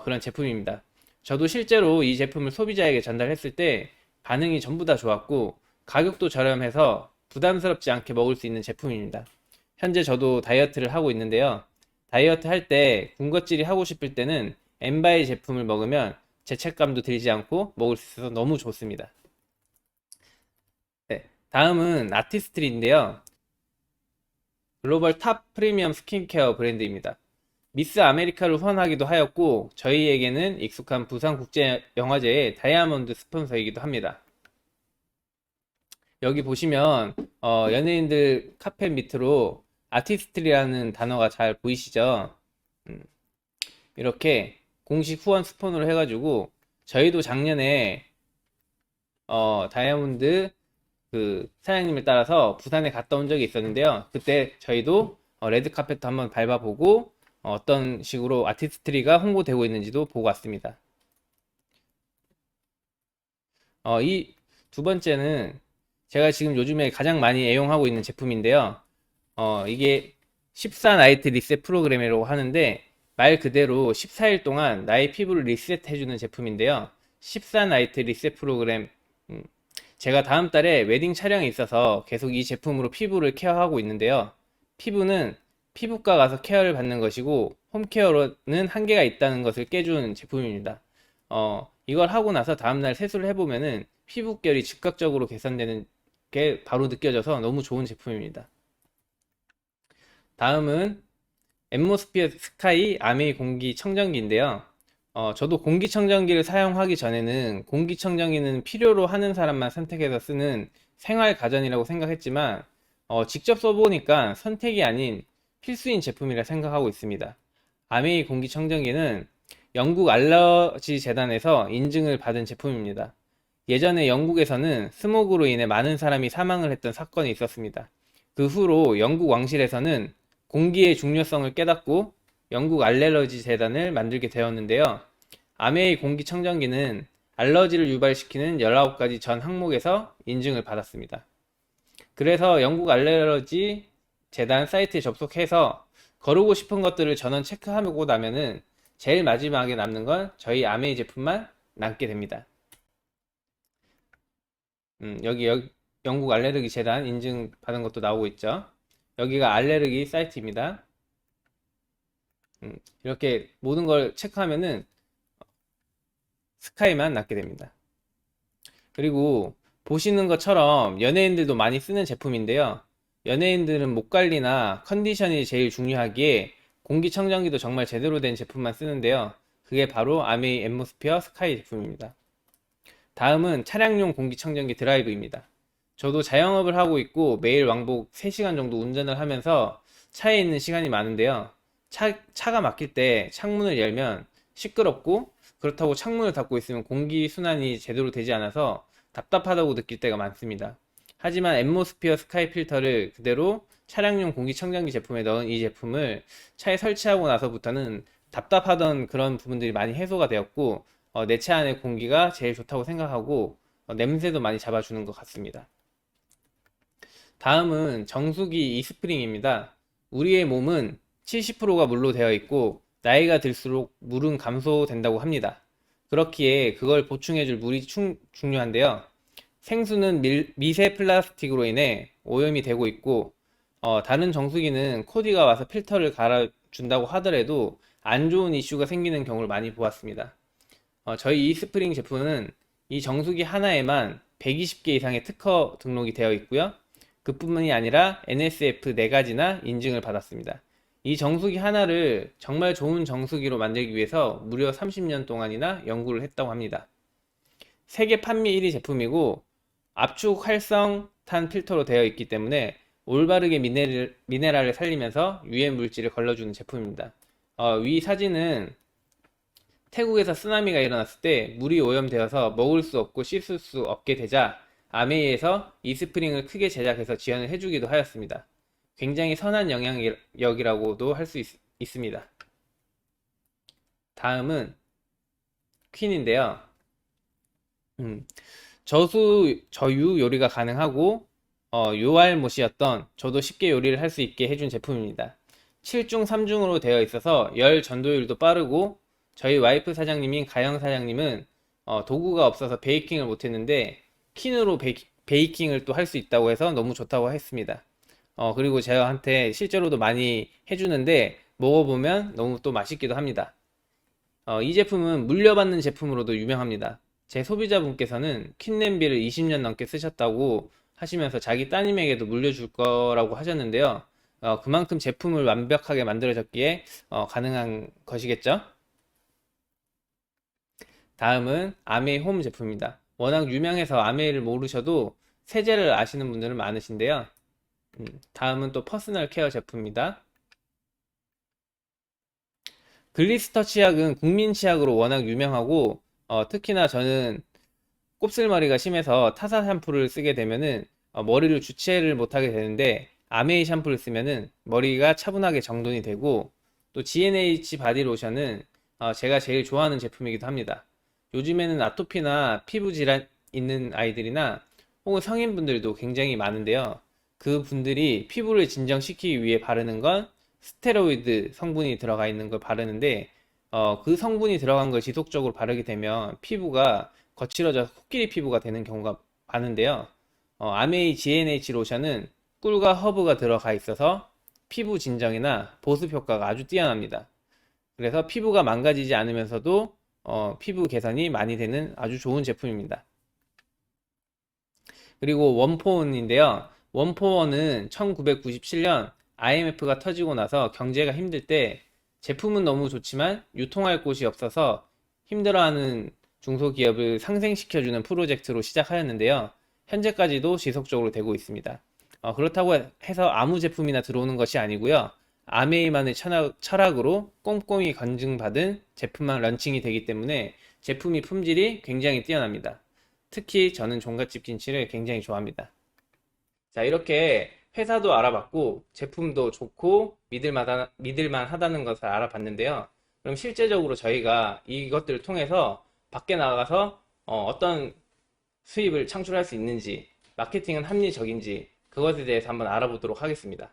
그런 제품입니다. 저도 실제로 이 제품을 소비자에게 전달했을 때 반응이 전부 다 좋았고 가격도 저렴해서 부담스럽지 않게 먹을 수 있는 제품입니다. 현재 저도 다이어트를 하고 있는데요. 다이어트 할 때 군것질이 하고 싶을 때는 엠바이 제품을 먹으면 죄책감도 들지 않고 먹을 수 있어서 너무 좋습니다. 네, 다음은 아티스트리인데요. 글로벌 탑 프리미엄 스킨케어 브랜드입니다. 미스 아메리카를 후원하기도 하였고 저희에게는 익숙한 부산국제영화제의 다이아몬드 스폰서이기도 합니다. 여기 보시면 연예인들 카페 밑으로 아티스트리라는 단어가 잘 보이시죠? 이렇게 공식 후원 스폰으로 해가지고 저희도 작년에 다이아몬드 그 사장님을 따라서 부산에 갔다 온 적이 있었는데요. 그때 저희도 레드카펫도 한번 밟아보고 어떤 식으로 아티스트리가 홍보되고 있는지도 보고 왔습니다. 이 두 번째는 제가 지금 요즘에 가장 많이 애용하고 있는 제품인데요. 이게 14 나이트 리셋 프로그램이라고 하는데 말 그대로 14일 동안 나의 피부를 리셋해주는 제품인데요. 14 나이트 리셋 프로그램, 제가 다음 달에 웨딩 촬영이 있어서 계속 이 제품으로 피부를 케어하고 있는데요. 피부는 피부과 가서 케어를 받는 것이고 홈케어로는 한계가 있다는 것을 깨주는 제품입니다. 이걸 하고 나서 다음날 세수를 해보면은 피부결이 즉각적으로 개선되는 게 바로 느껴져서 너무 좋은 제품입니다. 다음은 앰모스피어 스카이 아메이 공기청정기인데요. 저도 공기청정기를 사용하기 전에는 공기청정기는 필요로 하는 사람만 선택해서 쓰는 생활가전이라고 생각했지만 직접 써보니까 선택이 아닌 필수인 제품이라 생각하고 있습니다. 아메이 공기청정기는 영국 알러지 재단에서 인증을 받은 제품입니다. 예전에 영국에서는 스모그로 인해 많은 사람이 사망을 했던 사건이 있었습니다. 그 후로 영국 왕실에서는 공기의 중요성을 깨닫고 영국 알레르기 재단을 만들게 되었는데요. 아메이 공기청정기는 알러지를 유발시키는 19가지 전 항목에서 인증을 받았습니다. 그래서 영국 알레르기 재단 사이트에 접속해서 거르고 싶은 것들을 전원 체크하고 나면은 제일 마지막에 남는 건 저희 아메이 제품만 남게 됩니다. 여기 영국 알레르기 재단 인증 받은 것도 나오고 있죠. 여기가 알레르기 사이트입니다. 이렇게 모든 걸 체크하면은 스카이만 낫게 됩니다. 그리고 보시는 것처럼 연예인들도 많이 쓰는 제품인데요. 연예인들은 목 관리나 컨디션이 제일 중요하기에 공기청정기도 정말 제대로 된 제품만 쓰는데요. 그게 바로 아메이 앰모스피어 스카이 제품입니다. 다음은 차량용 공기청정기 드라이브입니다. 저도 자영업을 하고 있고 매일 왕복 3시간 정도 운전을 하면서 차에 있는 시간이 많은데요. 차가 막힐 때 창문을 열면 시끄럽고 그렇다고 창문을 닫고 있으면 공기 순환이 제대로 되지 않아서 답답하다고 느낄 때가 많습니다. 하지만 앰모스피어 스카이 필터를 그대로 차량용 공기청정기 제품에 넣은 이 제품을 차에 설치하고 나서부터는 답답하던 그런 부분들이 많이 해소가 되었고, 내 차 안의 공기가 제일 좋다고 생각하고 냄새도 많이 잡아주는 것 같습니다. 다음은 정수기 이스프링입니다. 우리의 몸은 70%가 물로 되어 있고 나이가 들수록 물은 감소된다고 합니다. 그렇기에 그걸 보충해줄 물이 중요한데요. 생수는 미세 플라스틱으로 인해 오염이 되고 있고, 다른 정수기는 코디가 와서 필터를 갈아준다고 하더라도 안 좋은 이슈가 생기는 경우를 많이 보았습니다. 저희 이스프링 제품은 이 정수기 하나에만 120개 이상의 특허 등록이 되어 있고요. 그뿐만이 아니라 NSF 4가지나 인증을 받았습니다. 이 정수기 하나를 정말 좋은 정수기로 만들기 위해서 무려 30년 동안이나 연구를 했다고 합니다. 세계 판매 1위 제품이고 압축 활성탄 필터로 되어 있기 때문에 올바르게 미네랄을 살리면서 유해 물질을 걸러주는 제품입니다. 위 사진은 태국에서 쓰나미가 일어났을 때 물이 오염되어서 먹을 수 없고 씻을 수 없게 되자 아메이에서 이스프링을 크게 제작해서 지원을 해주기도 하였습니다. 굉장히 선한 영향력이라고도 할 수 있습니다. 다음은 퀸인데요. 저유 요리가 가능하고 요알못이었던 저도 쉽게 요리를 할 수 있게 해준 제품입니다. 7중 3중으로 되어 있어서 열 전도율도 빠르고, 저희 와이프 사장님인 가영 사장님은 도구가 없어서 베이킹을 못했는데 퀸으로 베이킹을 또 할 수 있다고 해서 너무 좋다고 했습니다. 그리고 저한테 실제로도 많이 해주는데 먹어보면 너무 또 맛있기도 합니다. 이 제품은 물려받는 제품으로도 유명합니다. 제 소비자분께서는 퀸 냄비를 20년 넘게 쓰셨다고 하시면서 자기 따님에게도 물려줄 거라고 하셨는데요. 그만큼 제품을 완벽하게 만들어졌기에 가능한 것이겠죠? 다음은 아메이 홈 제품입니다. 워낙 유명해서 아메이를 모르셔도 세제를 아시는 분들은 많으신데요. 다음은 또 퍼스널 케어 제품입니다. 글리스터 치약은 국민 치약으로 워낙 유명하고, 특히나 저는 곱슬머리가 심해서 타사 샴푸를 쓰게 되면은 머리를 주체를 못하게 되는데, 아메이 샴푸를 쓰면은 머리가 차분하게 정돈이 되고, 또 GNH 바디로션은 제가 제일 좋아하는 제품이기도 합니다. 요즘에는 아토피나 피부 질환 있는 아이들이나 혹은 성인분들도 굉장히 많은데요. 그 분들이 피부를 진정시키기 위해 바르는 건 스테로이드 성분이 들어가 있는 걸 바르는데, 그 성분이 들어간 걸 지속적으로 바르게 되면 피부가 거칠어져서 코끼리 피부가 되는 경우가 많은데요. 아메이 GNH 로션은 꿀과 허브가 들어가 있어서 피부 진정이나 보습 효과가 아주 뛰어납니다. 그래서 피부가 망가지지 않으면서도 피부 개선이 많이 되는 아주 좋은 제품입니다. 그리고 원포원인데요. 원포원은 1997년 IMF가 터지고 나서 경제가 힘들 때 제품은 너무 좋지만 유통할 곳이 없어서 힘들어하는 중소기업을 상생시켜주는 프로젝트로 시작하였는데요. 현재까지도 지속적으로 되고 있습니다. 그렇다고 해서 아무 제품이나 들어오는 것이 아니고요. 아메이만의 철학으로 꼼꼼히 검증받은 제품만 런칭이 되기 때문에 제품이 품질이 굉장히 뛰어납니다. 특히 저는 종갓집 김치를 굉장히 좋아합니다. 자, 이렇게 회사도 알아봤고 제품도 좋고 믿을만 하다는 것을 알아봤는데요. 그럼 실제적으로 저희가 이것들을 통해서 밖에 나가서 어떤 수입을 창출할 수 있는지, 마케팅은 합리적인지 그것에 대해서 한번 알아보도록 하겠습니다.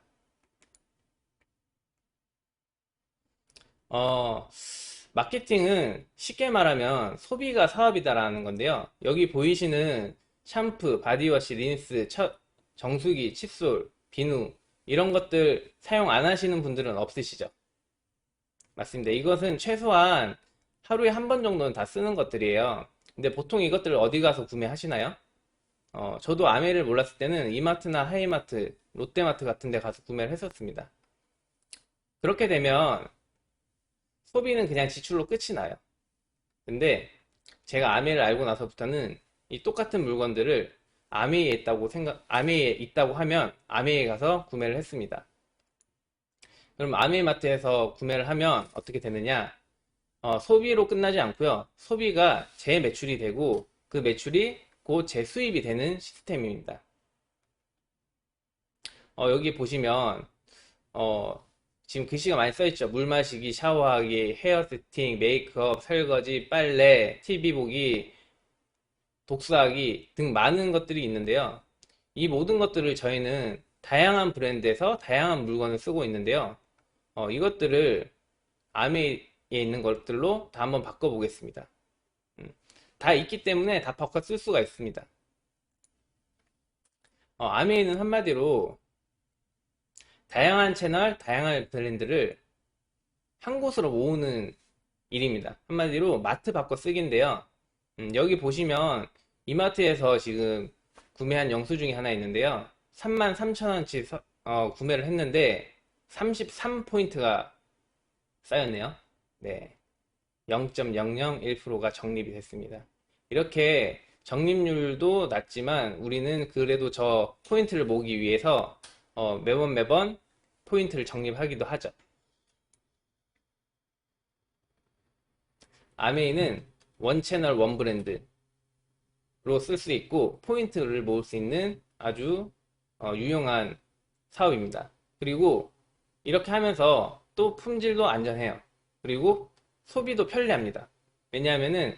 마케팅은 쉽게 말하면 소비가 사업이다라는 건데요. 여기 보이시는 샴푸, 바디워시, 린스, 정수기, 칫솔, 비누 이런 것들 사용 안 하시는 분들은 없으시죠? 맞습니다. 이것은 최소한 하루에 한 번 정도는 다 쓰는 것들이에요. 근데 보통 이것들을 어디 가서 구매하시나요? 저도 아메를 몰랐을 때는 이마트나 하이마트, 롯데마트 같은 데 가서 구매를 했었습니다. 그렇게 되면 소비는 그냥 지출로 끝이 나요. 근데 제가 아메를 알고 나서부터는 이 똑같은 물건들을 아메이에 있다고 하면 아메이에 가서 구매를 했습니다. 그럼 아메이마트에서 구매를 하면 어떻게 되느냐? 소비로 끝나지 않고요. 소비가 재매출이 되고 그 매출이 곧 제 수입이 되는 시스템입니다. 여기 보시면 지금 글씨가 많이 써있죠. 물 마시기, 샤워하기, 헤어 세팅, 메이크업, 설거지, 빨래, TV 보기, 독서하기 등 많은 것들이 있는데요. 이 모든 것들을 저희는 다양한 브랜드에서 다양한 물건을 쓰고 있는데요. 이것들을 아메이에 있는 것들로 다 한번 바꿔보겠습니다. 다 있기 때문에 다 바꿔 쓸 수가 있습니다. 아메이는 한마디로 다양한 채널, 다양한 브랜드를 한 곳으로 모으는 일입니다. 한마디로 마트 바꿔 쓰기인데요. 여기 보시면 이마트에서 지금 구매한 영수증이 하나 있는데요. 33,000원치 구매를 했는데 33포인트가 쌓였네요. 네. 0.001%가 적립이 됐습니다. 이렇게 적립률도 낮지만 우리는 그래도 저 포인트를 모으기 위해서 매번 포인트를 적립하기도 하죠. 아메이는 원 채널 원 브랜드로 쓸 수 있고 포인트를 모을 수 있는 아주 유용한 사업입니다. 그리고 이렇게 하면서 또 품질도 안전해요. 그리고 소비도 편리합니다. 왜냐하면은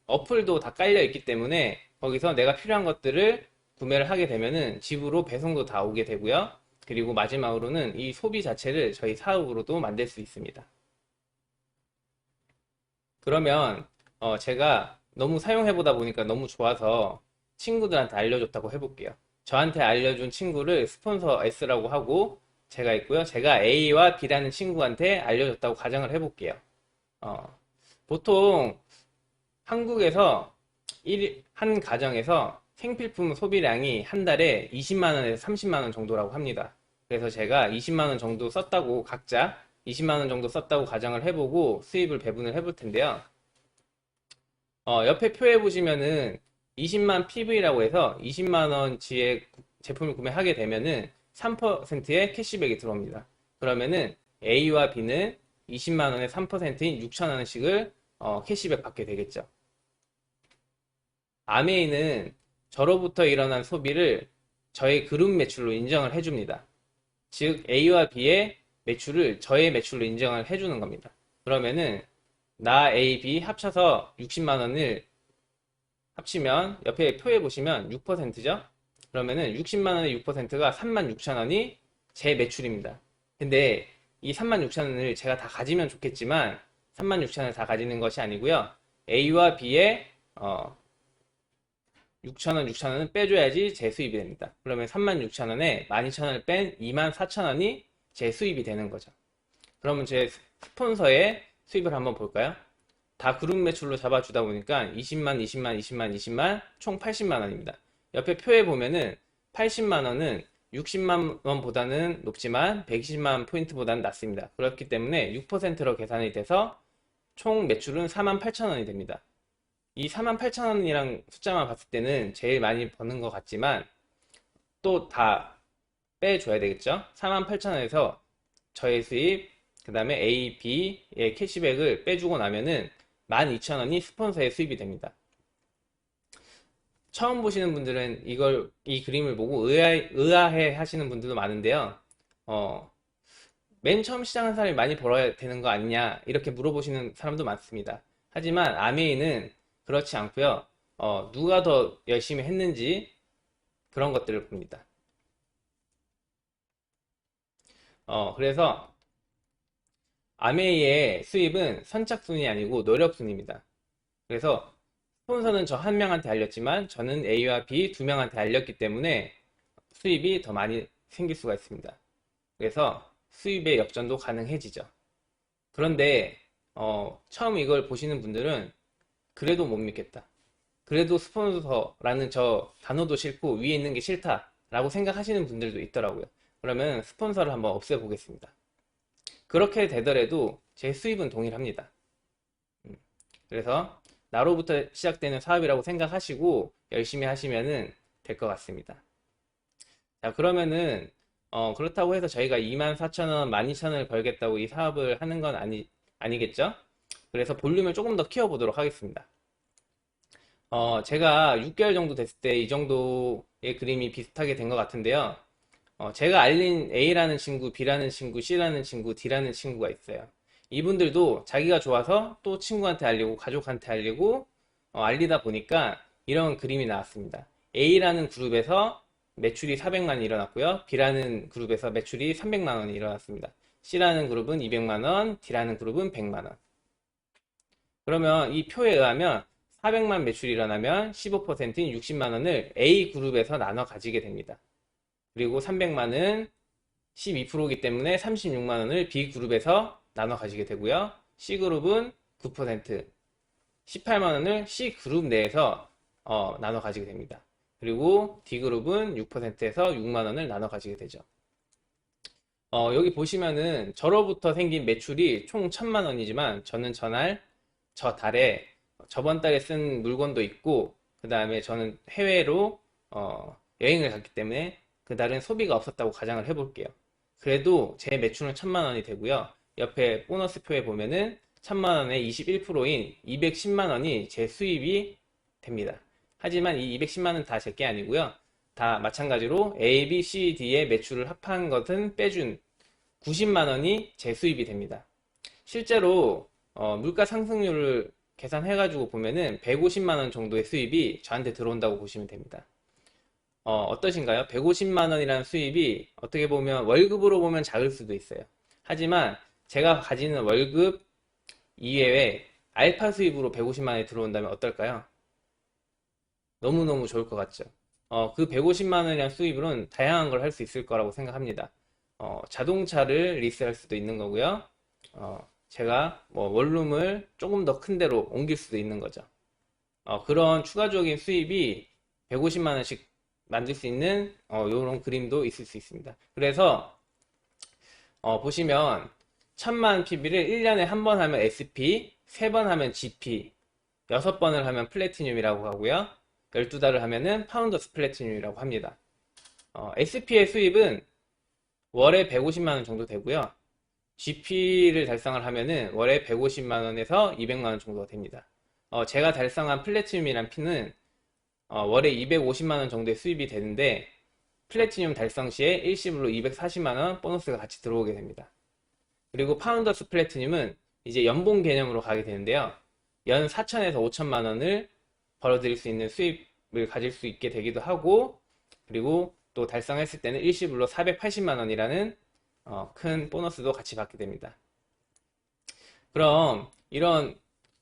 어플도 다 깔려 있기 때문에 거기서 내가 필요한 것들을 구매를 하게 되면은 집으로 배송도 다 오게 되고요. 그리고 마지막으로는 이 소비 자체를 저희 사업으로도 만들 수 있습니다. 그러면 제가 너무 사용해보다 보니까 너무 좋아서 친구들한테 알려줬다고 해볼게요. 저한테 알려준 친구를 스폰서 S라고 하고 제가 있고요. 제가 A와 B라는 친구한테 알려줬다고 가정을 해볼게요. 보통 한국에서 한 가정에서 생필품 소비량이 한 달에 20만원에서 30만원 정도라고 합니다. 그래서 제가 20만원 정도 썼다고 각자 20만원 정도 썼다고 가정을 해보고 수입을 배분을 해볼 텐데요. 옆에 표에 보시면은 20만 PV라고 해서 20만원치의 제품을 구매하게 되면은 3%의 캐시백이 들어옵니다. 그러면은 A와 B는 20만원의 3%인 6천원씩을 캐시백 받게 되겠죠. 아메이는 저로부터 일어난 소비를 저의 그룹 매출로 인정을 해줍니다. 즉 A와 B의 매출을 저의 매출로 인정을 해주는 겁니다. 그러면은 나 A, B 합쳐서 60만원을 합치면 옆에 표에 보시면 6%죠? 그러면은 60만원의 6%가 36,000원이 제 매출입니다. 근데 이 36,000원을 제가 다 가지면 좋겠지만 36,000원을 다 가지는 것이 아니고요. A와 B의 6,000원 빼줘야지 제 수입이 됩니다. 그러면 36,000원에 12,000원을 뺀 24,000원이 제 수입이 되는 거죠. 그러면 제 스폰서의 수입을 한번 볼까요? 다 그룹 매출로 잡아주다 보니까 20만 총 80만원입니다. 옆에 표에 보면은 80만원은 60만원보다는 높지만 120만 포인트보다는 낮습니다. 그렇기 때문에 6%로 계산이 돼서 총 매출은 48,000원이 됩니다. 이 48,000원이랑 숫자만 봤을 때는 제일 많이 버는 것 같지만 또 다 빼줘야 되겠죠. 48,000원에서 저의 수입, 그 다음에 A, B의 캐시백을 빼주고 나면은 12,000원이 스폰서의 수입이 됩니다. 처음 보시는 분들은 이 그림을 보고 의아해 하시는 분들도 많은데요. 맨 처음 시작한 사람이 많이 벌어야 되는 거 아니냐 이렇게 물어보시는 사람도 많습니다. 하지만 아메이는 그렇지 않고요. 누가 더 열심히 했는지 그런 것들을 봅니다. 그래서 아메이의 수입은 선착순이 아니고 노력순입니다. 그래서 스폰서는 저 한 명한테 알렸지만 저는 A와 B 두 명한테 알렸기 때문에 수입이 더 많이 생길 수가 있습니다. 그래서 수입의 역전도 가능해지죠. 그런데 처음 이걸 보시는 분들은 그래도 못 믿겠다. 그래도 스폰서라는 저 단어도 싫고 위에 있는 게 싫다라고 생각하시는 분들도 있더라고요. 그러면 스폰서를 한번 없애보겠습니다. 그렇게 되더라도 제 수입은 동일합니다. 그래서 나로부터 시작되는 사업이라고 생각하시고 열심히 하시면은 될 것 같습니다. 자, 그러면은 그렇다고 해서 저희가 24,000원, 12,000원을 벌겠다고 이 사업을 하는 건 아니겠죠? 그래서 볼륨을 조금 더 키워보도록 하겠습니다. 제가 6개월 정도 됐을 때 이 정도의 그림이 비슷하게 된 것 같은데요. 제가 알린 A라는 친구, B라는 친구, C라는 친구, D라는 친구가 있어요. 이분들도 자기가 좋아서 또 친구한테 알리고 가족한테 알리고 알리다 보니까 이런 그림이 나왔습니다. A라는 그룹에서 매출이 400만 원이 일어났고요. B라는 그룹에서 매출이 300만 원이 일어났습니다. C라는 그룹은 200만 원, D라는 그룹은 100만 원. 그러면 이 표에 의하면 400만 매출이 일어나면 15%인 60만 원을 A 그룹에서 나눠 가지게 됩니다. 그리고 300만은 12%이기 때문에 36만 원을 B 그룹에서 나눠 가지게 되고요. C 그룹은 9%, 18만 원을 C 그룹 내에서 나눠 가지게 됩니다. 그리고 D 그룹은 6%에서 6만 원을 나눠 가지게 되죠. 여기 보시면은 저로부터 생긴 매출이 총 1000만 원이지만 저는 저 달에 저번 달에 쓴 물건도 있고 그 다음에 저는 해외로 여행을 갔기 때문에 그달은 소비가 없었다고 가정을 해볼게요. 그래도 제 매출은 1000만 원이 되고요. 옆에 보너스 표에 보면은 1000만 원의 21%인 210만 원이 제 수입이 됩니다. 하지만 이 210만 원 다 제 게 아니고요. 다 마찬가지로 A, B, C, D의 매출을 합한 것은 빼준 90만 원이 제 수입이 됩니다. 실제로 물가 상승률을 계산해가지고 보면은 150만 원 정도의 수입이 저한테 들어온다고 보시면 됩니다. 어떠신가요? 150만 원이라는 수입이 어떻게 보면 월급으로 보면 작을 수도 있어요. 하지만 제가 가지는 월급 이외에 알파 수입으로 150만 원이 들어온다면 어떨까요? 너무너무 좋을 것 같죠? 그 150만 원이라는 수입으로는 다양한 걸 할 수 있을 거라고 생각합니다. 자동차를 리스할 수도 있는 거고요. 제가 뭐 원룸을 조금 더 큰 데로 옮길 수도 있는 거죠. 그런 추가적인 수입이 150만 원씩 만들 수 있는 이런 그림도 있을 수 있습니다. 그래서 보시면 1000만 PB를 1년에 한 번 하면 SP, 3번 하면 GP, 6번을 하면 플래티늄이라고 하고요. 12달을 하면은 파운더스 플래티늄이라고 합니다. SP의 수입은 월에 150만 원 정도 되고요. GP를 달성을 하면은 월에 150만 원에서 200만 원 정도가 됩니다. 제가 달성한 플래티늄이란 핀은 월에 250만 원 정도의 수입이 되는데 플래티늄 달성 시에 일시불로 240만 원 보너스가 같이 들어오게 됩니다. 그리고 파운더스 플래티늄은 이제 연봉 개념으로 가게 되는데요. 연 4천에서 5천만 원을 벌어들일 수 있는 수입을 가질 수 있게 되기도 하고 그리고 또 달성했을 때는 일시불로 480만 원이라는 큰 보너스도 같이 받게 됩니다. 그럼 이런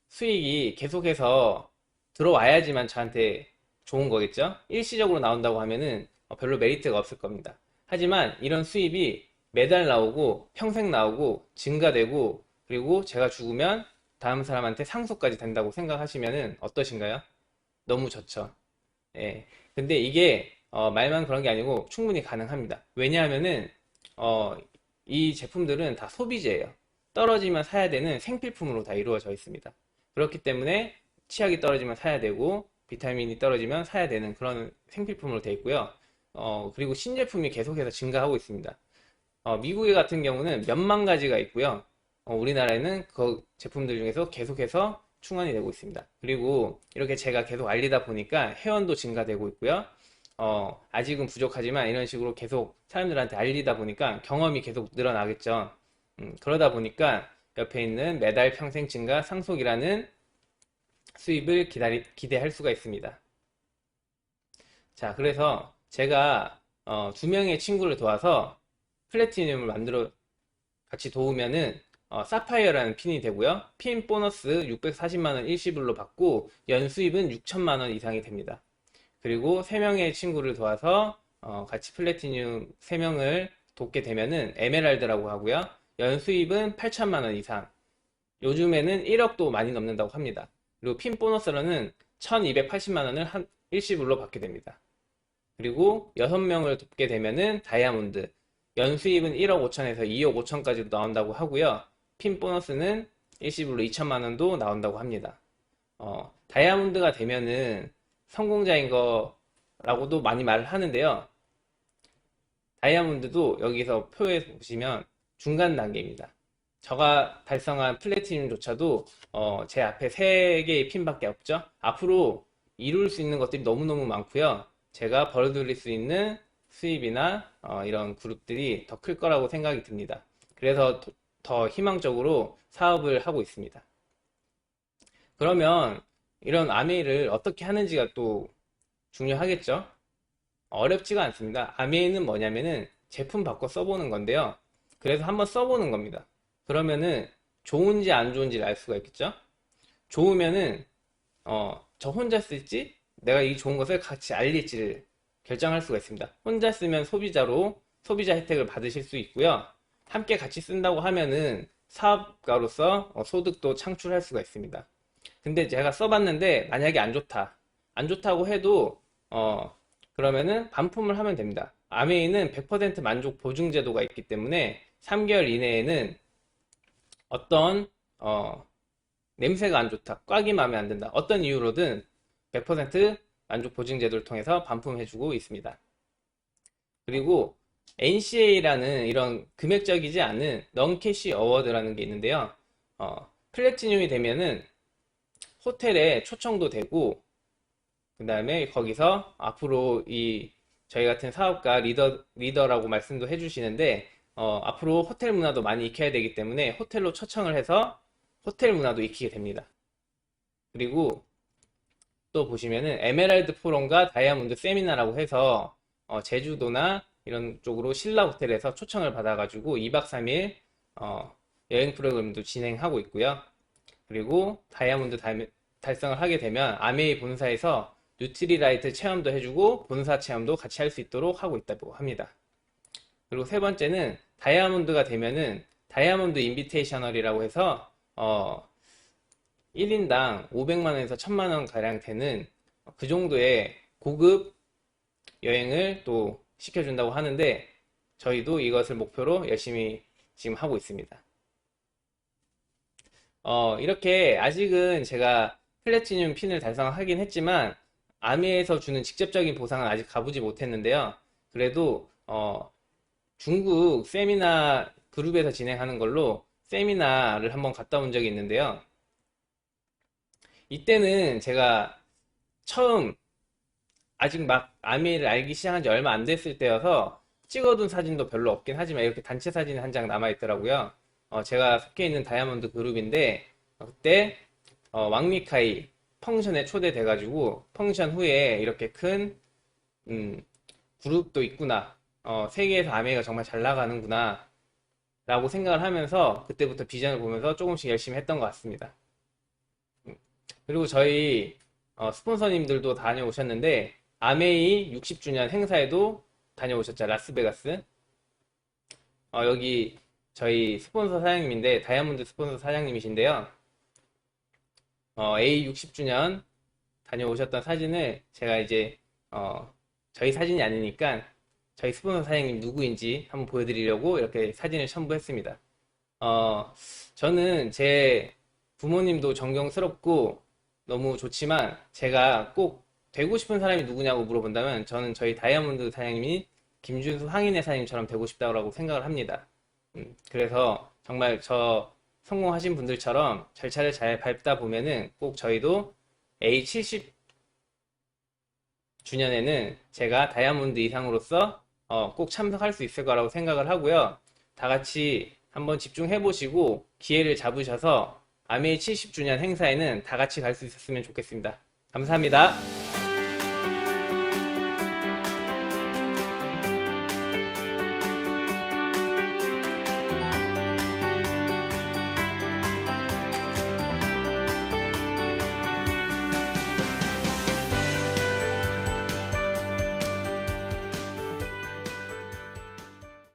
수익이 계속해서 들어와야지만 저한테 좋은 거겠죠? 일시적으로 나온다고 하면은 별로 메리트가 없을 겁니다. 하지만 이런 수입이 매달 나오고 평생 나오고 증가되고 그리고 제가 죽으면 다음 사람한테 상속까지 된다고 생각하시면은 어떠신가요? 너무 좋죠. 예. 근데 이게 말만 그런 게 아니고 충분히 가능합니다. 왜냐하면은 이 제품들은 다 소비재예요. 떨어지면 사야 되는 생필품으로 다 이루어져 있습니다. 그렇기 때문에 치약이 떨어지면 사야 되고 비타민이 떨어지면 사야 되는 그런 생필품으로 되어 있고요. 그리고 신제품이 계속해서 증가하고 있습니다. 미국에 같은 경우는 몇만 가지가 있고요. 우리나라에는 그 제품들 중에서 계속해서 충원이 되고 있습니다. 그리고 이렇게 제가 계속 알리다 보니까 회원도 증가되고 있고요. 아직은 부족하지만 이런 식으로 계속 사람들한테 알리다 보니까 경험이 계속 늘어나겠죠. 그러다 보니까 옆에 있는 매달 평생 증가 상속이라는 수입을 기대할 수가 있습니다. 자, 그래서 제가 2명의 친구를 도와서 플래티늄을 만들어 같이 도우면은 사파이어라는 핀이 되고요. 핀 보너스 640만 원 일시불로 받고 연 수입은 6천만 원 이상이 됩니다. 그리고 3명의 친구를 도와서 같이 플래티늄 3명을 돕게 되면은 에메랄드라고 하고요. 연 수입은 8천만 원 이상. 요즘에는 1억도 많이 넘는다고 합니다. 그리고 핀 보너스로는 1280만 원을 일시불로 받게 됩니다. 그리고 6명을 돕게 되면은 다이아몬드. 연 수입은 1억 5천에서 2억 5천까지도 나온다고 하고요. 핀 보너스는 일시불로 2천만 원도 나온다고 합니다. 다이아몬드가 되면은 성공자인 거라고도 많이 말을 하는데요. 다이아몬드도 여기서 표에 보시면 중간 단계입니다. 제가 달성한 플래티늄조차도 제 앞에 3개의 핀밖에 없죠. 앞으로 이룰 수 있는 것들이 너무너무 많고요. 제가 벌어들일 수 있는 수입이나 이런 그룹들이 더 클 거라고 생각이 듭니다. 그래서 더 희망적으로 사업을 하고 있습니다. 그러면 이런 아메이를 어떻게 하는지가 또 중요하겠죠? 어렵지가 않습니다. 아메이는 뭐냐면은 제품 바꿔 써보는 건데요. 그래서 한번 써보는 겁니다. 그러면은 좋은지 안 좋은지를 알 수가 있겠죠? 좋으면은 저 혼자 쓸지 내가 이 좋은 것을 같이 알릴지를 결정할 수가 있습니다. 혼자 쓰면 소비자 혜택을 받으실 수 있고요. 함께 같이 쓴다고 하면은 사업가로서 소득도 창출할 수가 있습니다. 근데 제가 써봤는데 만약에 안 좋다고 해도 그러면은 반품을 하면 됩니다. 아메이는 100% 만족 보증 제도가 있기 때문에 3개월 이내에는 어떤 냄새가 안 좋다, 꽉이 마음에 안 든다, 어떤 이유로든 100% 만족 보증 제도를 통해서 반품해주고 있습니다. 그리고 NCA라는 이런 금액적이지 않은 non-cash 어워드라는 게 있는데요. 플래티늄이 되면은 호텔에 초청도 되고, 그 다음에 거기서 앞으로 저희 같은 사업가 리더라고 말씀도 해주시는데, 앞으로 호텔 문화도 많이 익혀야 되기 때문에 호텔로 초청을 해서 호텔 문화도 익히게 됩니다. 그리고 또 보시면은 에메랄드 포럼과 다이아몬드 세미나라고 해서 제주도나 이런 쪽으로 신라 호텔에서 초청을 받아가지고 2박 3일 여행 프로그램도 진행하고 있고요. 그리고 다이아몬드 달성을 하게 되면 아메이 본사에서 뉴트리라이트 체험도 해주고 본사 체험도 같이 할 수 있도록 하고 있다고 합니다. 그리고 세 번째는 다이아몬드가 되면은 다이아몬드 인비테이셔널이라고 해서 1인당 500만원에서 1000만원 가량 되는 그 정도의 고급 여행을 또 시켜준다고 하는데 저희도 이것을 목표로 열심히 지금 하고 있습니다. 이렇게 아직은 제가 플래티늄 핀을 달성하긴 했지만 아메에서 주는 직접적인 보상은 아직 가보지 못했는데요. 그래도 중국 세미나 그룹에서 진행하는 걸로 세미나를 한번 갔다 온 적이 있는데요. 이때는 제가 처음 아직 막 아메이를 알기 시작한 지 얼마 안 됐을 때여서 찍어둔 사진도 별로 없긴 하지만 이렇게 단체 사진이 한 장 남아 있더라고요. 제가 속해 있는 다이아몬드 그룹인데 그때 왕미카이 펑션에 초대돼가지고 펑션 후에 이렇게 큰 그룹도 있구나, 세계에서 아메이가 정말 잘 나가는구나 라고 생각을 하면서 그때부터 비전을 보면서 조금씩 열심히 했던 것 같습니다. 그리고 저희 스폰서님들도 다녀오셨는데 아메이 60주년 행사에도 다녀오셨죠. 라스베가스. 여기 저희 스폰서 사장님인데 다이아몬드 스폰서 사장님이신데요. A 60주년 다녀오셨던 사진을 제가 이제 저희 사진이 아니니까 저희 스폰서 사장님 누구인지 한번 보여드리려고 이렇게 사진을 첨부했습니다. 저는 제 부모님도 존경스럽고 너무 좋지만 제가 꼭 되고 싶은 사람이 누구냐고 물어본다면 저는 저희 다이아몬드 사장님이 김준수 황인혜 사장님처럼 되고 싶다고 생각을 합니다. 그래서 정말 저 성공하신 분들처럼 절차를 잘 밟다 보면은 꼭 저희도 A 70주년에는 제가 다이아몬드 이상으로서 꼭 참석할 수 있을 거라고 생각을 하고요. 다 같이 한번 집중해 보시고 기회를 잡으셔서 아메이 70주년 행사에는 다 같이 갈 수 있었으면 좋겠습니다. 감사합니다.